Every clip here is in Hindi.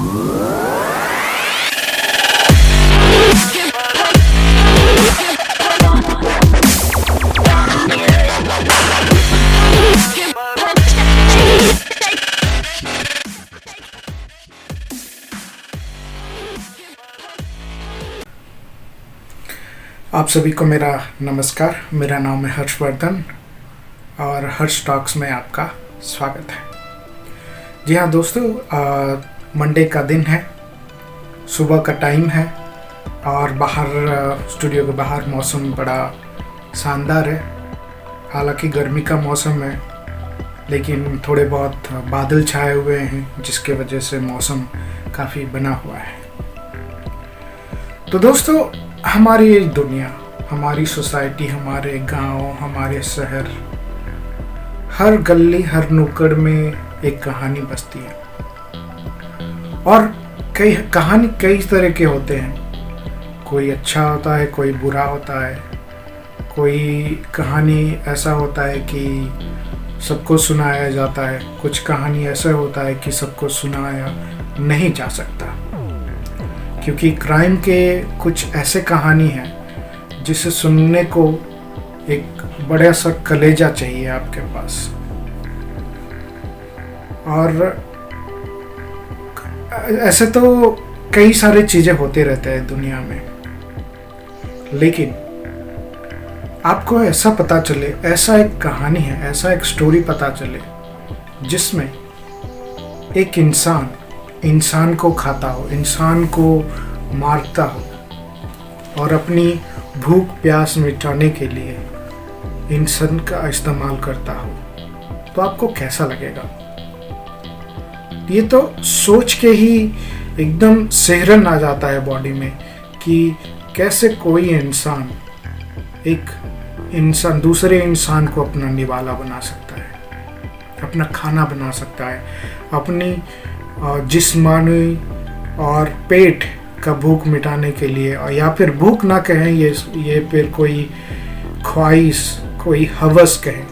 आप सभी को मेरा नमस्कार। मेरा नाम है हर्षवर्धन और हर्ष टॉक्स में आपका स्वागत है। जी हाँ दोस्तों, मंडे का दिन है, सुबह का टाइम है और बाहर स्टूडियो के बाहर मौसम बड़ा शानदार है। हालांकि गर्मी का मौसम है, लेकिन थोड़े बहुत बादल छाए हुए हैं जिसके वजह से मौसम काफ़ी बना हुआ है। तो दोस्तों, हमारी दुनिया, हमारी सोसाइटी, हमारे गांव, हमारे शहर, हर गली हर नुक्कड़ में एक कहानी बसती है और कहानी कई तरह के होते हैं। कोई अच्छा होता है, कोई बुरा होता है, कोई कहानी ऐसा होता है कि सबको सुनाया जाता है, कुछ कहानी ऐसा होता है कि सबको सुनाया नहीं जा सकता, क्योंकि क्राइम के कुछ ऐसे कहानी हैं जिसे सुनने को एक बड़ा सा कलेजा चाहिए आपके पास। और ऐसे तो कई सारी चीज़ें होते रहते हैं दुनिया में, लेकिन आपको ऐसा पता चले, ऐसा एक कहानी है, ऐसा एक स्टोरी पता चले जिसमें एक इंसान को खाता हो, इंसान को मारता हो और अपनी भूख प्यास मिटाने के लिए इंसान का इस्तेमाल करता हो, तो आपको कैसा लगेगा? ये तो सोच के ही एकदम सिहरन आ जाता है बॉडी में कि कैसे कोई इंसान दूसरे इंसान को अपना निवाला बना सकता है, अपना खाना बना सकता है, अपनी जिस्मानी और पेट का भूख मिटाने के लिए, और या फिर भूख ना कहें, ये फिर कोई ख्वाहिश, कोई हवस कहें,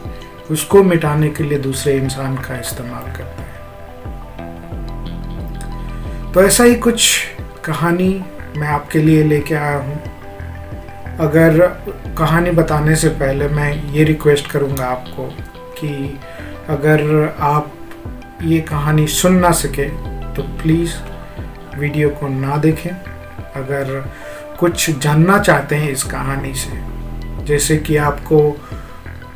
उसको मिटाने के लिए दूसरे इंसान का इस्तेमाल करता है। तो ऐसा ही कुछ कहानी मैं आपके लिए लेके आया हूँ। अगर कहानी बताने से पहले मैं ये रिक्वेस्ट करूँगा आपको कि अगर आप ये कहानी सुन ना सके तो प्लीज़ वीडियो को ना देखें। अगर कुछ जानना चाहते हैं इस कहानी से, जैसे कि आपको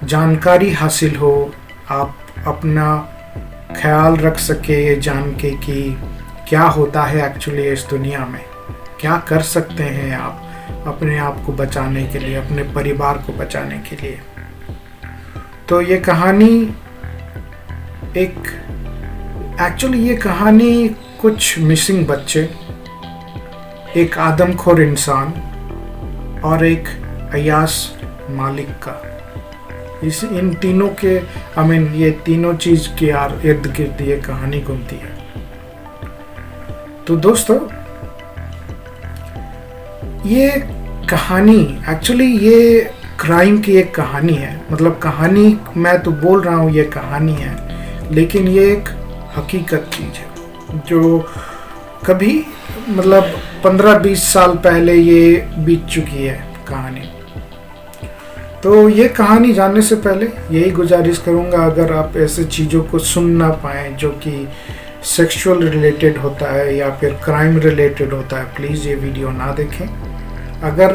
जानकारी हासिल हो, आप अपना ख्याल रख सके ये जान के कि क्या होता है एक्चुअली इस दुनिया में, क्या कर सकते हैं आप अपने आप को बचाने के लिए, अपने परिवार को बचाने के लिए। तो ये कहानी कुछ मिसिंग बच्चे, एक आदमखोर इंसान और एक अय्याश मालिक का, इन तीनों के ये तीनों चीज के इर्द गिर्द ये कहानी घूमती है। तो दोस्तों, ये कहानी एक्चुअली ये क्राइम की एक कहानी है। मतलब कहानी मैं तो बोल रहा हूँ ये कहानी है, लेकिन ये एक हकीकत चीज है जो कभी 15-20 साल पहले ये बीत चुकी है कहानी। तो ये कहानी जानने से पहले यही गुजारिश करूँगा, अगर आप ऐसे चीज़ों को सुन ना पाएँ जो कि सेक्सुअल रिलेटेड होता है या फिर क्राइम रिलेटेड होता है, प्लीज़ ये वीडियो ना देखें। अगर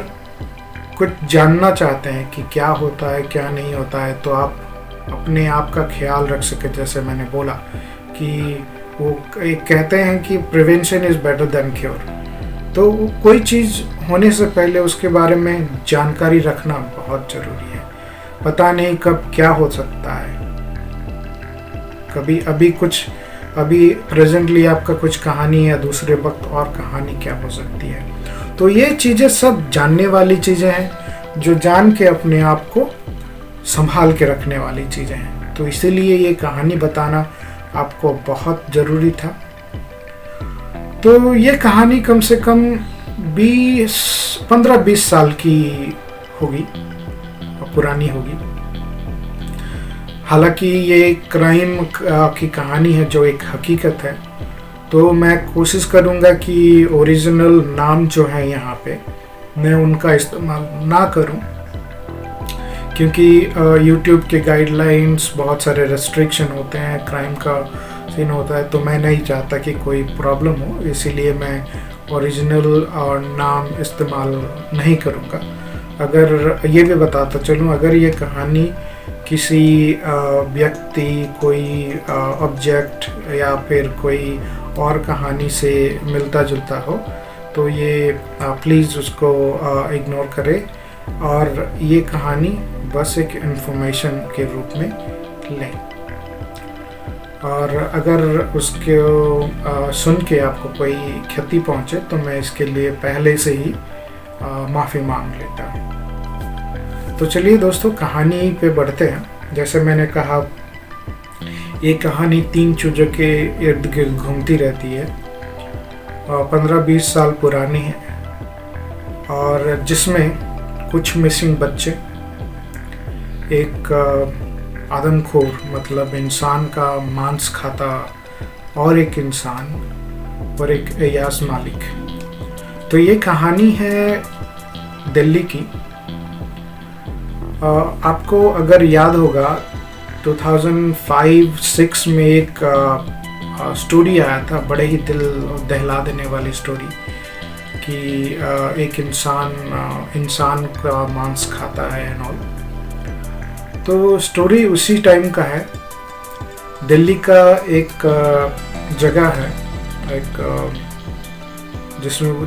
कुछ जानना चाहते हैं कि क्या होता है क्या नहीं होता है, तो आप अपने आप का ख्याल रख सके। जैसे मैंने बोला कि वो एक कहते हैं कि prevention is better than cure. तो कोई चीज़ होने से पहले उसके बारे में जानकारी रखना बहुत ज़रूरी है। पता नहीं कब क्या हो सकता है, अभी प्रेजेंटली आपका कुछ कहानी है, दूसरे वक्त और कहानी क्या हो सकती है। तो ये चीज़ें सब जानने वाली चीज़ें हैं, जो जान के अपने आप को संभाल के रखने वाली चीज़ें हैं। तो इसीलिए ये कहानी बताना आपको बहुत ज़रूरी था। तो ये कहानी कम से कम 15-20 साल की होगी, पुरानी होगी। हालांकि ये क्राइम की कहानी है जो एक हकीकत है, तो मैं कोशिश करूँगा कि ओरिजिनल नाम जो है यहाँ पे मैं उनका इस्तेमाल ना करूँ, क्योंकि यूट्यूब के गाइडलाइंस बहुत सारे रेस्ट्रिक्शन होते हैं, क्राइम का सीन होता है, तो मैं नहीं चाहता कि कोई प्रॉब्लम हो, इसीलिए मैं ओरिजिनल नाम इस्तेमाल नहीं करूँगा। अगर ये भी बताता चलूँ, अगर ये कहानी किसी व्यक्ति, कोई ऑब्जेक्ट या फिर कोई और कहानी से मिलता जुलता हो तो ये प्लीज़ उसको इग्नोर करें और ये कहानी बस एक इन्फॉर्मेशन के रूप में लें। और अगर उसको सुन के आपको कोई क्षति पहुंचे तो मैं इसके लिए पहले से ही माफ़ी मांग लेता हूँ। तो चलिए दोस्तों, कहानी पे बढ़ते हैं। जैसे मैंने कहा, ये कहानी 3 चूजों के इर्द गिर्द घूमती रहती है, 15-20 साल पुरानी है, और जिसमें कुछ मिसिंग बच्चे, एक आदमखोर मतलब इंसान का मांस खाता और एक इंसान और एक एयाज मालिक। तो ये कहानी है दिल्ली की। आपको अगर याद होगा 2005-06 में एक स्टोरी आया था, बड़े ही दिल दहला देने वाली स्टोरी, कि एक इंसान का मांस खाता है एंड ऑल। तो स्टोरी उसी टाइम का है। दिल्ली का एक जगह है, एक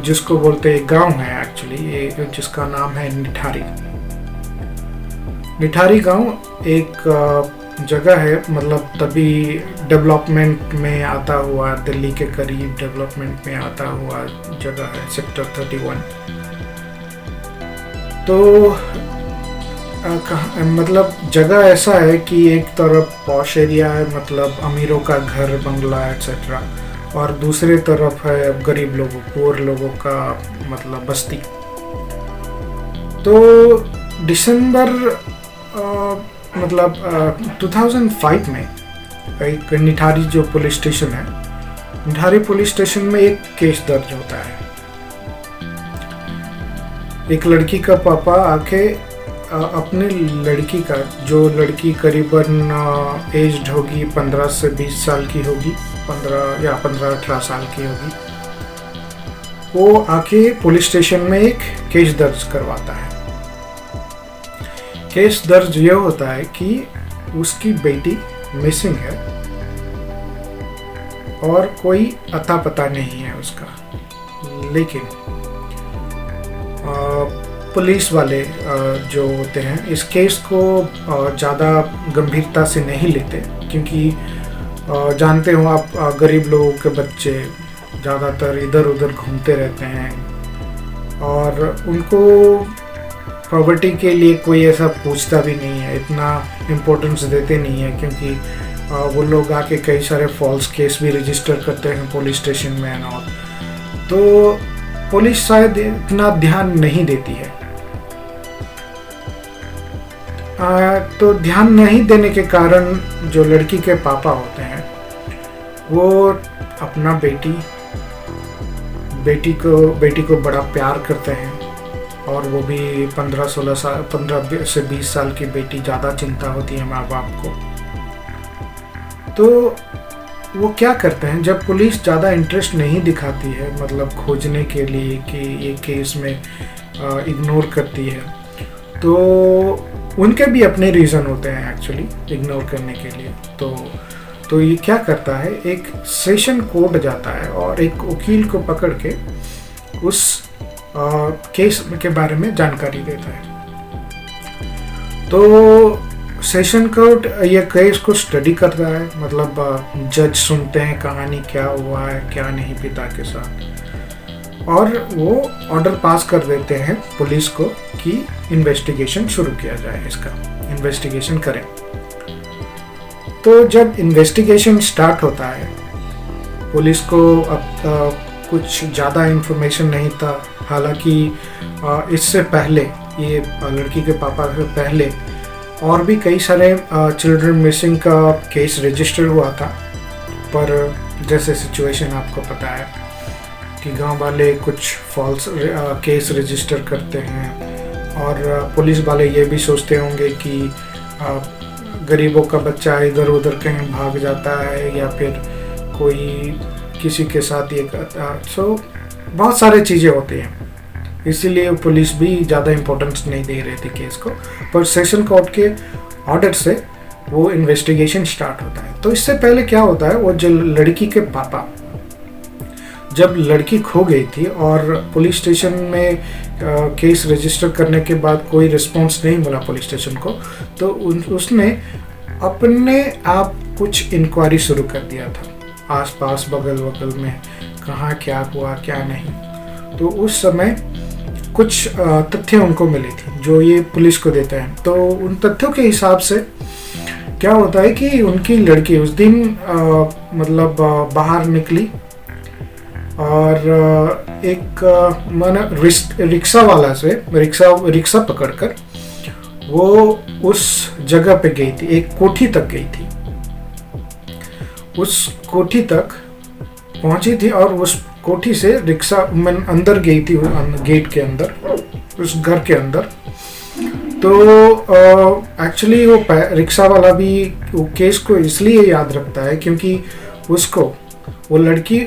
जिसको बोलते हैं गांव है एक्चुअली, ये जिसका नाम है निठारी। निठारी गांव एक जगह है, मतलब तभी डेवलपमेंट में आता हुआ, दिल्ली के करीब डेवलपमेंट में आता हुआ जगह है, सेक्टर 31। तो मतलब जगह ऐसा है कि एक तरफ पॉश एरिया है, मतलब अमीरों का घर, बंगला एक्सेट्रा, और दूसरे तरफ है गरीब लोगों, पुअर लोगों का मतलब बस्ती। तो दिसंबर 2005 में एक निठारी जो पुलिस स्टेशन है, निठारी पुलिस स्टेशन में एक केस दर्ज होता है। एक लड़की का पापा आके अपने लड़की का, जो लड़की करीबन एज्ड होगी 15 से 20 साल की होगी, 15-18 साल की होगी, वो आके पुलिस स्टेशन में एक केस दर्ज करवाता है। केस दर्ज ये होता है कि उसकी बेटी मिसिंग है और कोई अता पता नहीं है उसका। लेकिन पुलिस वाले जो होते हैं इस केस को ज़्यादा गंभीरता से नहीं लेते, क्योंकि जानते हो आप, गरीब लोगों के बच्चे ज़्यादातर इधर उधर घूमते रहते हैं और उनको प्रॉपर्टी के लिए कोई ऐसा पूछता भी नहीं है, इतना इम्पोर्टेंस देते नहीं है, क्योंकि वो लोग आके कई सारे फॉल्स केस भी रजिस्टर करते हैं पुलिस स्टेशन में एंड ऑल। तो पुलिस शायद इतना ध्यान नहीं देती है। तो ध्यान नहीं देने के कारण जो लड़की के पापा होते हैं वो अपना बेटी को बड़ा प्यार करते हैं, और वो भी 15 से 20 साल की बेटी, ज़्यादा चिंता होती है माँ बाप को। तो वो क्या करते हैं, जब पुलिस ज़्यादा इंटरेस्ट नहीं दिखाती है मतलब खोजने के लिए कि ये केस में इग्नोर करती है, तो उनके भी अपने रीज़न होते हैं एक्चुअली इग्नोर करने के लिए। तो ये क्या करता है, एक सेशन कोर्ट जाता है और एक वकील को पकड़ के उस केस के बारे में जानकारी देता है। तो सेशन कोर्ट ये केस को स्टडी करता है, मतलब जज सुनते हैं कहानी क्या हुआ है क्या नहीं पिता के साथ, और वो ऑर्डर पास कर देते हैं पुलिस को कि इन्वेस्टिगेशन शुरू किया जाए, इसका इन्वेस्टिगेशन करें। तो जब इन्वेस्टिगेशन स्टार्ट होता है, पुलिस को अब कुछ ज़्यादा इन्फॉर्मेशन नहीं था, हालांकि इससे पहले, ये लड़की के पापा से पहले और भी कई सारे चिल्ड्रन मिसिंग का केस रजिस्टर हुआ था, पर जैसे सिचुएशन आपको पता है कि गांव वाले कुछ फॉल्स केस रजिस्टर करते हैं और पुलिस वाले ये भी सोचते होंगे कि गरीबों का बच्चा इधर उधर कहीं भाग जाता है या फिर कोई किसी के साथ ये करता। सो बहुत सारी चीज़ें होती हैं, इसीलिए पुलिस भी ज़्यादा इम्पोर्टेंस नहीं दे रही थी केस को। पर सेशन कोर्ट के ऑर्डर से वो इन्वेस्टिगेशन स्टार्ट होता है। तो इससे पहले क्या होता है, वो जो लड़की के पापा, जब लड़की खो गई थी और पुलिस स्टेशन में केस रजिस्टर करने के बाद कोई रिस्पांस नहीं मिला पुलिस स्टेशन को, तो उसने अपने आप कुछ इंक्वायरी शुरू कर दिया था आसपास बगल बगल में, कहाँ क्या हुआ क्या नहीं। तो उस समय कुछ तथ्य उनको मिली थी जो ये पुलिस को देते हैं। तो उन तथ्यों के हिसाब से क्या होता है कि उनकी लड़की उस दिन मतलब बाहर निकली और एक माना रिक्शा वाला से रिक्शा पकड़कर वो उस जगह पे गई थी, एक कोठी तक गई थी। उस कोठी तक पहुंची थी और उस कोठी से रिक्शा अंदर गई थी, गेट के अंदर, उस घर के अंदर। तो एक्चुअली वो रिक्शा वाला भी वो केस को इसलिए याद रखता है क्योंकि उसको वो लड़की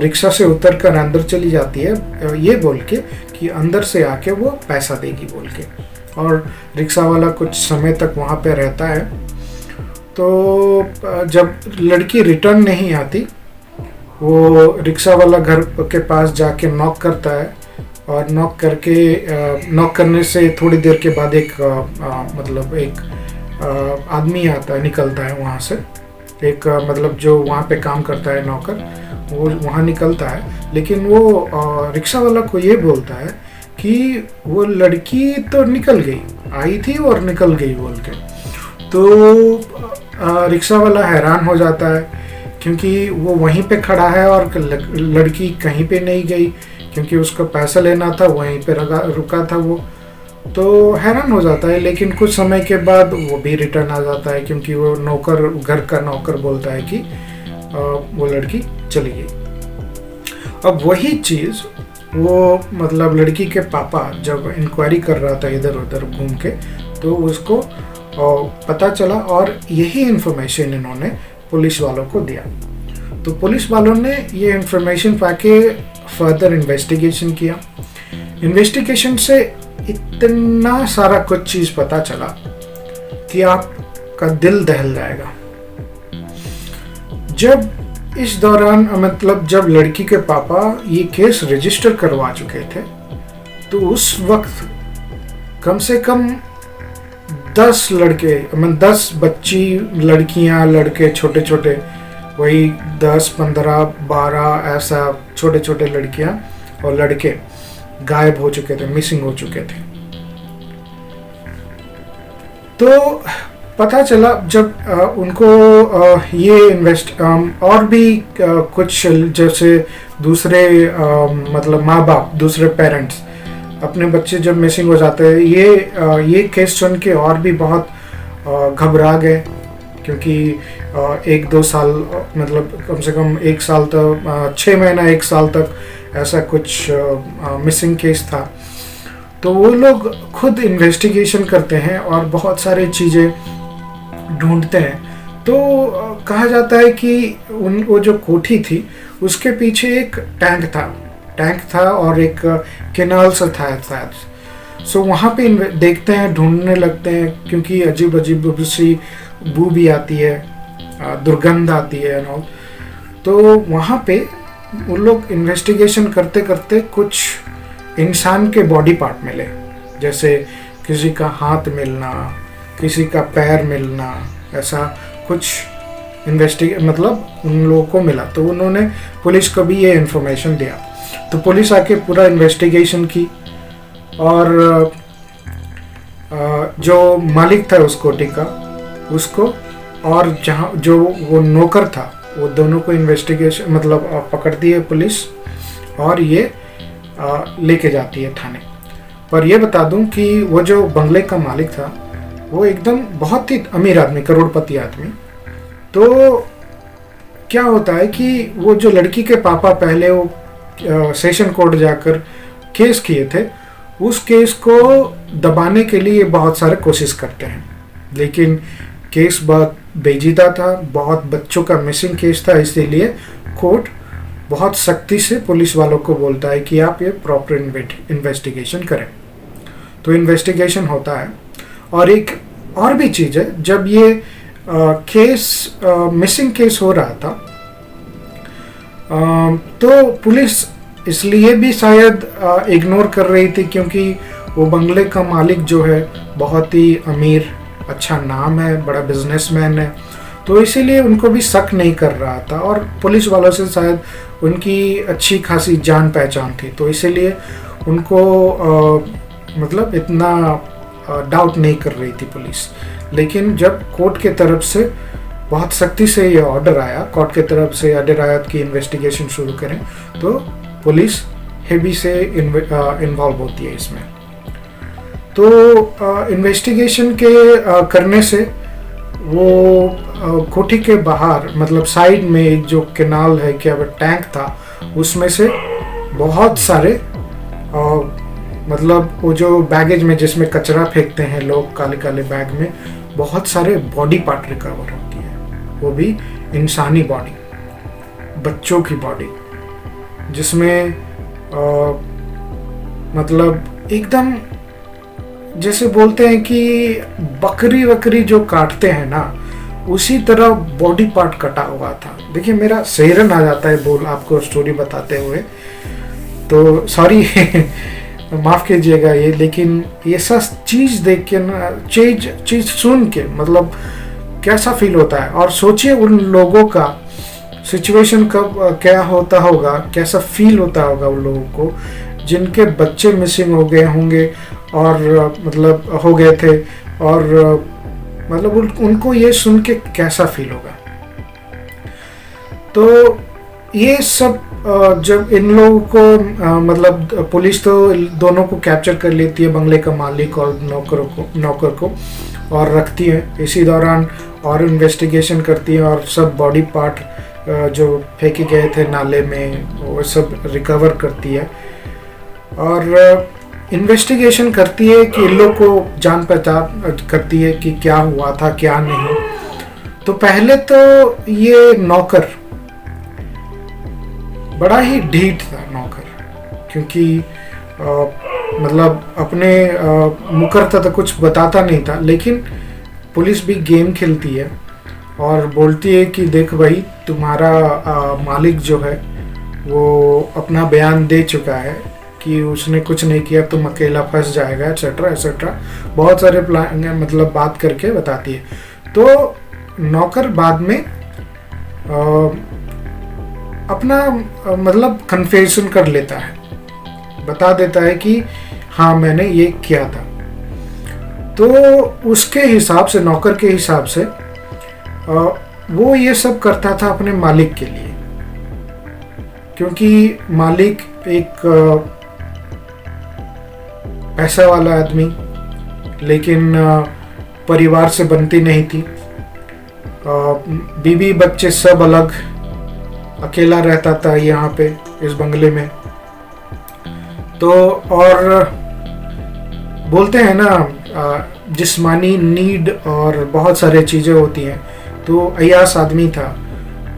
रिक्शा से उतर कर अंदर चली जाती है ये बोल के कि अंदर से आके वो पैसा देगी बोल के, और रिक्शा वाला कुछ समय तक वहाँ पे रहता है। तो जब लड़की रिटर्न नहीं आती, वो रिक्शा वाला घर के पास जाके नॉक करता है और नॉक करने से थोड़ी देर के बाद एक मतलब एक आदमी आता है, निकलता है वहाँ से, एक मतलब जो वहाँ पे काम करता है नौकर, वो वहाँ निकलता है। लेकिन वो रिक्शा वाला को ये बोलता है कि वो लड़की तो निकल गई, आई थी और निकल गई बोल के। तो रिक्शा वाला हैरान हो जाता है क्योंकि वो वहीं पे खड़ा है और लड़की कहीं पे नहीं गई, क्योंकि उसको पैसा लेना था, वहीं पे रुका था वो। तो हैरान हो जाता है। लेकिन कुछ समय के बाद वो भी रिटर्न आ जाता है क्योंकि वो नौकर, घर का नौकर बोलता है कि वो लड़की चली गई। अब वही चीज़ वो मतलब लड़की के पापा जब इंक्वायरी कर रहा था इधर उधर घूम के, तो उसको पता चला और यही इन्फॉर्मेशन इन्होंने पुलिस वालों को दिया। तो पुलिस वालों ने ये इन्फॉर्मेशन पाके फर्दर इन्वेस्टिगेशन किया। इन्वेस्टिगेशन से इतना सारा कुछ चीज़ पता चला कि आपका दिल दहल जाएगा। जब इस दौरान मतलब जब लड़की के पापा ये केस रजिस्टर करवा चुके थे, तो उस वक्त कम से कम 10 लड़के, मतलब 10 बच्ची, लड़कियां, लड़के छोटे छोटे, वही 10, 15, 12 ऐसा छोटे छोटे लड़कियां और लड़के गायब हो चुके थे, मिसिंग हो चुके थे। तो पता चला जब उनको ये और भी कुछ जैसे दूसरे मतलब माँ बाप, दूसरे पेरेंट्स अपने बच्चे जब मिसिंग हो जाते हैं, ये केस सुन के और भी बहुत घबरा गए, क्योंकि 1-2 साल मतलब कम से कम 1 साल तक, 6 महीना 1 साल तक ऐसा कुछ मिसिंग केस था। तो वो लोग खुद इन्वेस्टिगेशन करते हैं और बहुत सारी चीज़ें ढूंढते हैं। तो कहा जाता है कि वो जो कोठी थी उसके पीछे एक टैंक था और एक कैनाल सा था शायद। सो वहाँ पे देखते हैं, ढूंढने लगते हैं, क्योंकि अजीब अजीब सी बू भी आती है, दुर्गंध आती है और तो वहाँ पे वो लोग इन्वेस्टिगेशन करते करते कुछ इंसान के बॉडी पार्ट मिले, जैसे किसी का हाथ मिलना, किसी का पैर मिलना, ऐसा कुछ मतलब उन लोगों को मिला। तो उन्होंने पुलिस को भी ये इन्फॉर्मेशन दिया। तो पुलिस आके पूरा इन्वेस्टिगेशन की और जो मालिक था उस कोठी का, उसको और जहाँ जो वो नौकर था, वो दोनों को इन्वेस्टिगेशन मतलब पकड़ती है पुलिस और ये लेके जाती है थाने। पर ये बता दूं कि वो जो बंगले का मालिक था वो एकदम बहुत ही अमीर आदमी, करोड़पति आदमी। तो क्या होता है कि वो जो लड़की के पापा पहले वो सेशन कोर्ट जाकर केस किए थे, उस केस को दबाने के लिए बहुत सारे कोशिश करते हैं, लेकिन केस बहुत पेचीदा था, बहुत बच्चों का मिसिंग केस था, इसीलिए कोर्ट बहुत सख्ती से पुलिस वालों को बोलता है कि आप ये प्रॉपर इन्वेस्टिगेशन करें। तो इन्वेस्टिगेशन होता है। और एक और भी चीज़ है, जब ये केस मिसिंग केस हो रहा था, तो पुलिस इसलिए भी शायद इग्नोर कर रही थी क्योंकि वो बंगले का मालिक जो है बहुत ही अमीर, अच्छा नाम है, बड़ा बिजनेसमैन है, तो इसीलिए उनको भी शक नहीं कर रहा था। और पुलिस वालों से शायद उनकी अच्छी खासी जान पहचान थी, तो इसीलिए उनको मतलब इतना डाउट नहीं कर रही थी पुलिस। लेकिन जब कोर्ट के तरफ से बहुत सख्ती से ये ऑर्डर आया, कोर्ट के तरफ से ऑर्डर आया कि इन्वेस्टिगेशन शुरू करें, तो पुलिस हेवी से इन्वॉल्व होती है इसमें। तो इन्वेस्टिगेशन के करने से वो कोठी के बाहर, मतलब साइड में एक जो कैनाल है, क्या वो टैंक था, उसमें से बहुत सारे मतलब वो जो बैगेज में जिसमें कचरा फेंकते हैं लोग, काले काले बैग में बहुत सारे बॉडी पार्ट रिकवर होती है, वो भी इंसानी बॉडी, बच्चों की बॉडी, जिसमें मतलब एकदम जैसे बोलते हैं कि बकरी वकरी जो काटते हैं ना, उसी तरह बॉडी पार्ट कटा हुआ था। देखिए मेरा सेहरन आ जाता है बोल आपको स्टोरी बताते हुए, तो सॉरी माफ़ कीजिएगा ये, लेकिन ये सब चीज़ देख के ना, चीज़ सुन के मतलब कैसा फील होता है। और सोचिए उन लोगों का सिचुएशन कब क्या होता होगा, कैसा फील होता होगा उन लोगों को जिनके बच्चे मिसिंग हो गए होंगे और मतलब हो गए थे, और मतलब उनको ये सुन के कैसा फील होगा। तो ये सब जब इन लोगों को मतलब पुलिस तो दोनों को कैप्चर कर लेती है, बंगले का मालिक और नौकर को और रखती है। इसी दौरान और इन्वेस्टिगेशन करती है और सब बॉडी पार्ट जो फेंके गए थे नाले में वो सब रिकवर करती है और इन्वेस्टिगेशन करती है कि इन लोग को जान पहचान करती है कि क्या हुआ था क्या नहीं। तो पहले तो ये नौकर बड़ा ही ढीठ था नौकर, क्योंकि मतलब अपने मुकरता तो कुछ बताता नहीं था, लेकिन पुलिस भी गेम खेलती है और बोलती है कि देख भाई तुम्हारा मालिक जो है वो अपना बयान दे चुका है कि उसने कुछ नहीं किया, तुम अकेला फंस जाएगा एक्सेट्रा एक्सेट्रा, बहुत सारे प्लान मतलब बात करके बताती है। तो नौकर बाद में अपना मतलब कन्फेशन कर लेता है, बता देता है कि हाँ मैंने ये किया था। तो उसके हिसाब से, नौकर के हिसाब से वो ये सब करता था अपने मालिक के लिए, क्योंकि मालिक एक पैसा वाला आदमी, लेकिन परिवार से बनती नहीं थी, बीवी बच्चे सब अलग, अकेला रहता था यहाँ पे इस बंगले में। तो और बोलते हैं ना जिस्मानी नीड और बहुत सारे चीज़ें होती हैं, तो अय्यास आदमी था,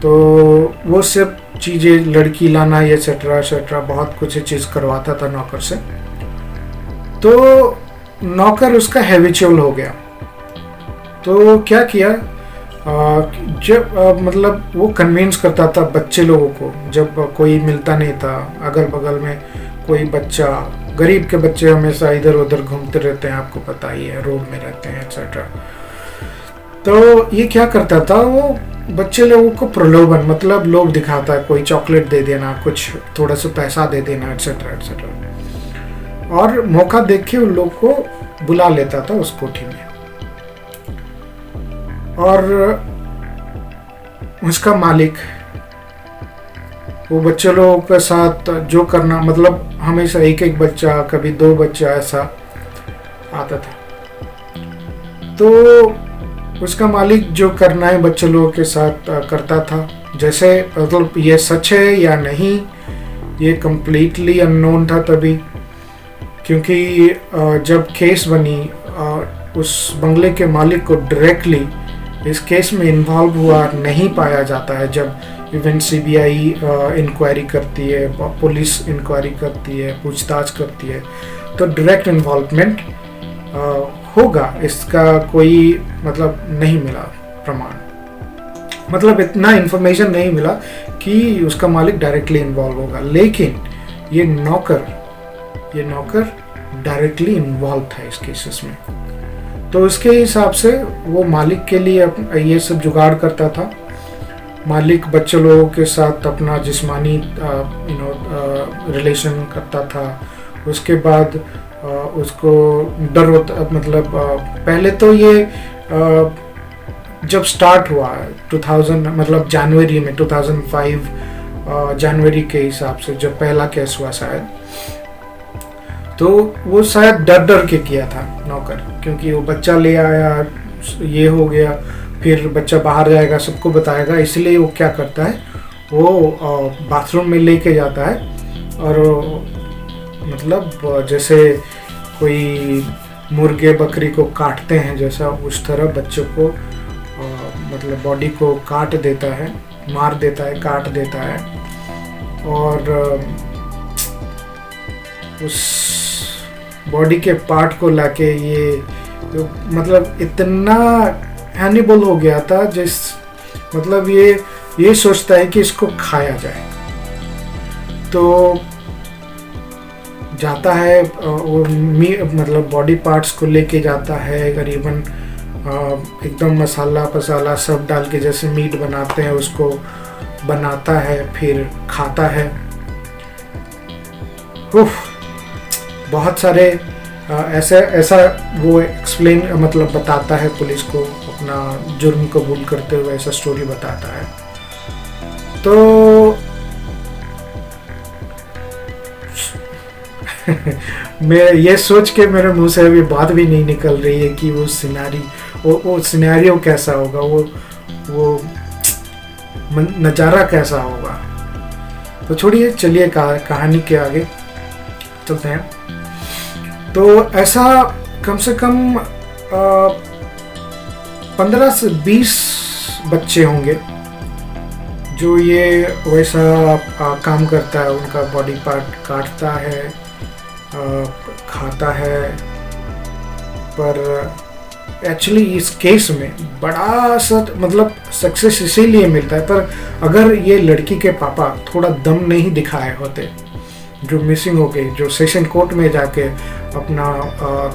तो वो सब चीज़ें लड़की लाना ये एक्सेट्रा एक्सेट्रा बहुत कुछ चीज़ करवाता था नौकर से। तो नौकर उसका हैबिचुअल हो गया। तो क्या किया, जब मतलब वो कन्विंस करता था बच्चे लोगों को, जब कोई मिलता नहीं था अगल बगल में कोई बच्चा, गरीब के बच्चे हमेशा इधर उधर घूमते रहते हैं, आपको पता ही है, रोड में रहते हैं एक्सेट्रा। तो ये क्या करता था, वो बच्चे लोगों को प्रलोभन, मतलब लोग दिखाता है, कोई चॉकलेट दे देना, कुछ थोड़ा सा पैसा दे देना एक्सेट्रा एक्सेट्रा, और मौका देख के उन लोग को बुला लेता था उस कोठी में। और उसका मालिक वो बच्चे लोगों के साथ जो करना, मतलब हमेशा एक एक बच्चा, कभी दो बच्चा ऐसा आता था। तो उसका मालिक जो करना है बच्चे लोगों के साथ करता था, जैसे मतलब ये सच है या नहीं, ये कम्प्लीटली अननोन था तभी, क्योंकि जब केस बनी उस बंगले के मालिक को डायरेक्टली इस केस में इन्वॉल्व हुआ नहीं पाया जाता है। जब इवन सीबीआई इंक्वायरी करती है, पुलिस इंक्वायरी करती है, पूछताछ करती है, तो डायरेक्ट इन्वॉल्वमेंट होगा, इसका कोई मतलब नहीं मिला प्रमाण, मतलब इतना इन्फॉर्मेशन नहीं मिला कि उसका मालिक डायरेक्टली इन्वॉल्व होगा। लेकिन ये नौकर डायरेक्टली इन्वॉल्व था इस केसेस में, तो उसके हिसाब से वो मालिक के लिए ये सब जुगाड़ करता था। मालिक बच्चे लोगों के साथ अपना जिस्मानी रिलेशन करता था। उसके बाद उसको डर होता, मतलब पहले तो ये जब स्टार्ट हुआ 2000 मतलब जनवरी में 2005 जनवरी के हिसाब से जब पहला केस हुआ शायद, तो वो शायद डर के किया था नौकर, क्योंकि वो बच्चा ले आया, ये हो गया, फिर बच्चा बाहर जाएगा सबको बताएगा, इसलिए वो क्या करता है, वो बाथरूम में लेके जाता है और मतलब जैसे कोई मुर्गे बकरी को काटते हैं जैसा, उस तरह बच्चों को मतलब बॉडी को काट देता है, मार देता है, काट देता है, और उस बॉडी के पार्ट को लाके ये तो मतलब इतना हैनिबल हो गया था, जिस मतलब ये सोचता है कि इसको खाया जाए। तो जाता है वो मतलब बॉडी पार्ट्स को लेके जाता है, करीबन एकदम मसाला पसाला सब डाल के जैसे मीट बनाते हैं उसको बनाता है, फिर खाता है। बहुत सारे ऐसा वो एक्सप्लेन मतलब बताता है पुलिस को, अपना जुर्म कबूल करते हुए ऐसा स्टोरी बताता है। तो मैं ये सोच के मेरे मुंह से अभी बात भी नहीं निकल रही है कि वो सिनेरियो कैसा होगा, वो नज़ारा कैसा होगा। तो छोड़िए, चलिए कहानी के आगे चलते हैं। तो ऐसा कम से कम 15 से 20 बच्चे होंगे जो ये वैसा काम करता है, उनका बॉडी पार्ट काटता है, खाता है। पर एक्चुअली इस केस में बड़ा सा मतलब सक्सेस इसीलिए मिलता है, पर अगर ये लड़की के पापा थोड़ा दम नहीं दिखाए होते, जो मिसिंग हो गई, जो सेशन कोर्ट में जाके अपना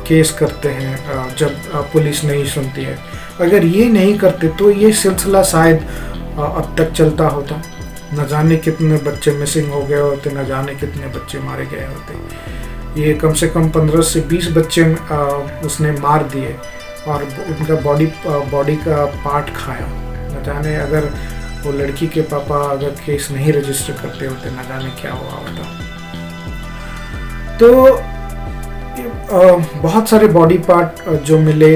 केस करते हैं जब पुलिस नहीं सुनती है, अगर ये नहीं करते तो ये सिलसिला शायद अब तक चलता होता। न जाने कितने बच्चे मिसिंग हो गए होते, न जाने कितने बच्चे मारे गए होते। ये कम से कम 15 से 20 बच्चे उसने मार दिए और उनका बॉडी का पार्ट खाया। न जाने अगर वो लड़की के पापा अगर केस नहीं रजिस्टर करते होते, न जाने क्या हुआ होता। तो बहुत सारे बॉडी पार्ट जो मिले,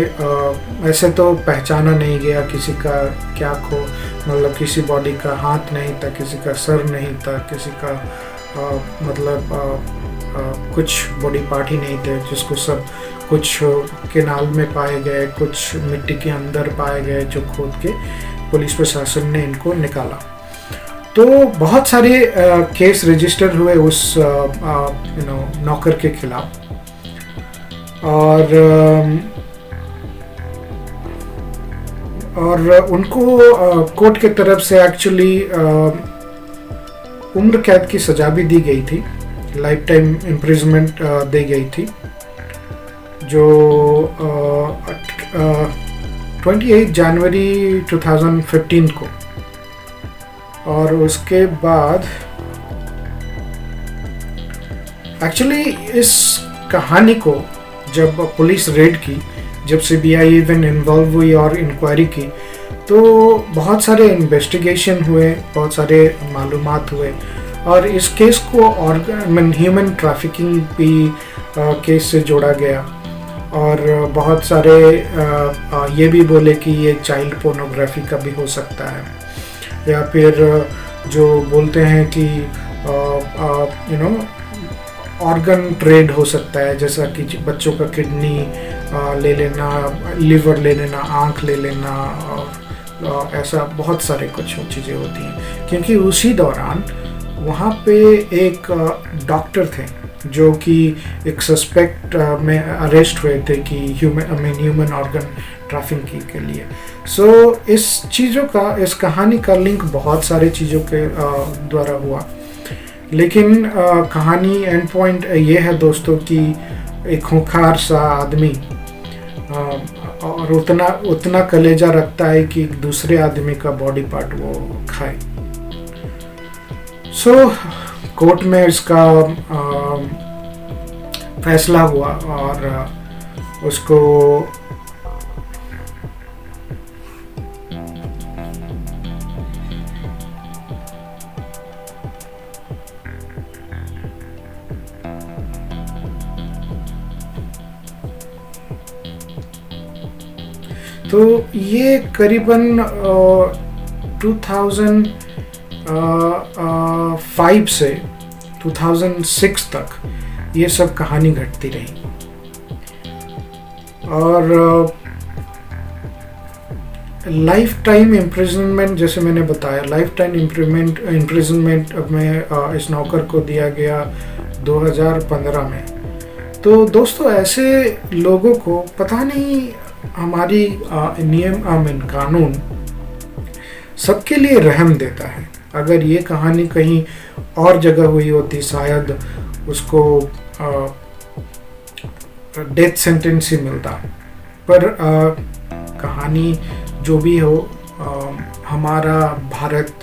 ऐसे तो पहचाना नहीं गया किसी का क्या खो, मतलब किसी बॉडी का हाथ नहीं था, किसी का सर नहीं था, किसी का कुछ बॉडी पार्ट ही नहीं थे, जिसको सब कुछ केनाल में पाए गए, कुछ मिट्टी के अंदर पाए गए, जो खोद के पुलिस प्रशासन ने इनको निकाला। तो बहुत सारे केस रजिस्टर हुए उस नौकर के खिलाफ, और उनको कोर्ट के तरफ से एक्चुअली उम्र कैद की सजा भी दी गई थी, लाइफ टाइम इम्प्रिजमेंट दी गई थी, जो 28 जनवरी 2015 को। और उसके बाद एक्चुअली इस कहानी को जब पुलिस रेड की, जब सीबीआई इवन इन्वॉल्व हुई और इंक्वायरी की, तो बहुत सारे इन्वेस्टिगेशन हुए, बहुत सारे मालूमात हुए, और इस केस को ह्यूमन ट्रैफिकिंग भी केस से जोड़ा गया। और बहुत सारे ये भी बोले कि ये चाइल्ड पोर्नोग्राफी का भी हो सकता है। या फिर जो बोलते हैं कि ऑर्गन ट्रेड हो सकता है, जैसा कि बच्चों का किडनी ले लेना, लिवर ले लेना, आँख ले लेना, और ऐसा बहुत सारे कुछ चीज़ें होती हैं। क्योंकि उसी दौरान वहाँ पे एक डॉक्टर थे जो कि एक सस्पेक्ट में अरेस्ट हुए थे कि ह्यूमन ऑर्गन ट्रैफिकिंग के लिए। सो इस कहानी का लिंक बहुत सारे चीज़ों के द्वारा हुआ, लेकिन कहानी एंड पॉइंट ये है दोस्तों कि एक खूंखार सा आदमी और उतना कलेजा रखता है कि दूसरे आदमी का बॉडी पार्ट वो खाए। सो कोर्ट में इसका फैसला हुआ और उसको तो ये करीबन 2005 से 2006 तक ये सब कहानी घटती रही। और लाइफ टाइम इम्प्रिजनमेंट, जैसे मैंने बताया, लाइफ टाइम इम्प्रिजनमेंट में इस नौकर को दिया गया 2015 में। तो दोस्तों ऐसे लोगों को पता नहीं हमारी कानून सबके लिए रहम देता है। अगर ये कहानी कहीं और जगह हुई होती शायद उसको डेथ सेंटेंस ही मिलता, पर कहानी जो भी हो, हमारा भारत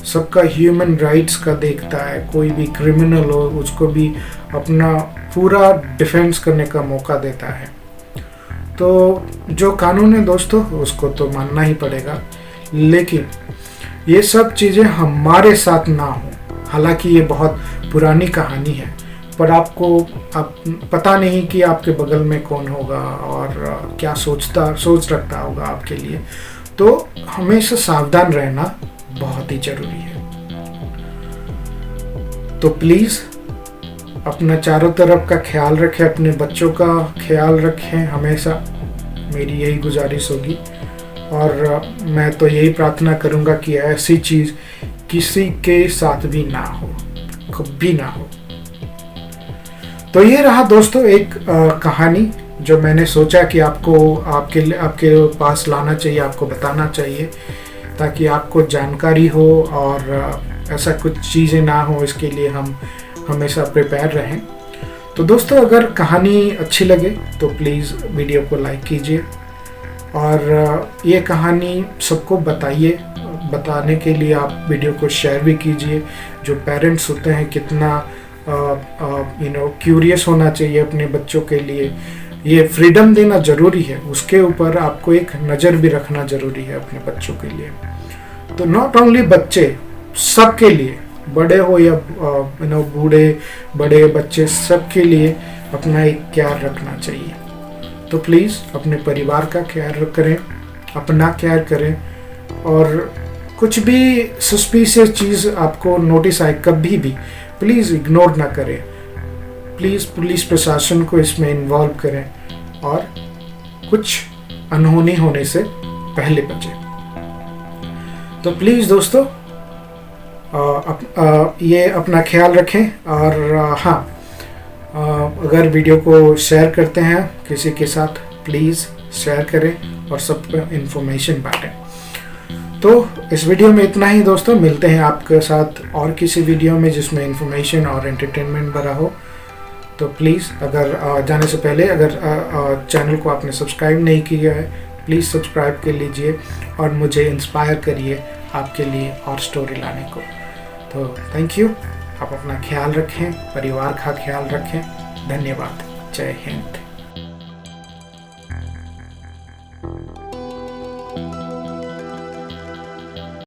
सबका ह्यूमन राइट्स का देखता है। कोई भी क्रिमिनल हो उसको भी अपना पूरा डिफेंस करने का मौका देता है। तो जो कानून है दोस्तों उसको तो मानना ही पड़ेगा, लेकिन ये सब चीज़ें हमारे साथ ना हो। हालांकि ये बहुत पुरानी कहानी है, पर आप पता नहीं कि आपके बगल में कौन होगा और क्या सोच रखता होगा आपके लिए। तो हमेशा सावधान रहना बहुत ही जरूरी है। तो प्लीज़ अपना चारों तरफ का ख्याल रखें, अपने बच्चों का ख्याल रखें हमेशा, मेरी यही गुजारिश होगी। और मैं तो यही प्रार्थना करूंगा कि ऐसी चीज़ किसी के साथ भी ना हो, कभी ना हो। तो ये रहा दोस्तों एक कहानी जो मैंने सोचा कि आपके पास लाना चाहिए, आपको बताना चाहिए, ताकि आपको जानकारी हो और ऐसा कुछ चीज़ें ना हो, इसके लिए हम हमेशा प्रिपेयर रहें। तो दोस्तों अगर कहानी अच्छी लगे तो प्लीज़ वीडियो को लाइक कीजिए और ये कहानी सबको बताइए। बताने के लिए आप वीडियो को शेयर भी कीजिए। जो पेरेंट्स होते हैं कितना क्यूरियस होना चाहिए अपने बच्चों के लिए। ये फ्रीडम देना ज़रूरी है, उसके ऊपर आपको एक नज़र भी रखना ज़रूरी है अपने बच्चों के लिए। तो नॉट ओनली बच्चे, सबके लिए, बड़े हो या बूढ़े बड़े बच्चे, सबके लिए अपना एक ख्याल रखना चाहिए। तो प्लीज़ अपने परिवार का ख्याल करें, अपना ख्याल करें, और कुछ भी सस्पिशियस चीज़ आपको नोटिस आए कभी भी प्लीज़ इग्नोर ना करें। प्लीज़ पुलिस प्रशासन को इसमें इन्वॉल्व करें और कुछ अनहोनी होने से पहले बचें। तो प्लीज़ दोस्तों ये अपना ख्याल रखें। और हाँ, अगर वीडियो को शेयर करते हैं किसी के साथ, प्लीज़ शेयर करें और सबको इन्फॉर्मेशन बांटें। तो इस वीडियो में इतना ही दोस्तों, मिलते हैं आपके साथ और किसी वीडियो में जिसमें इन्फॉर्मेशन और एंटरटेनमेंट भरा हो। तो प्लीज़ अगर जाने से पहले अगर चैनल को आपने सब्सक्राइब नहीं किया है, प्लीज़ सब्सक्राइब कर लीजिए और मुझे इंस्पायर करिए आपके लिए और स्टोरी लाने को। तो थैंक यू। आप अपना ख्याल रखें, परिवार का ख्याल रखें। धन्यवाद। जय हिंद।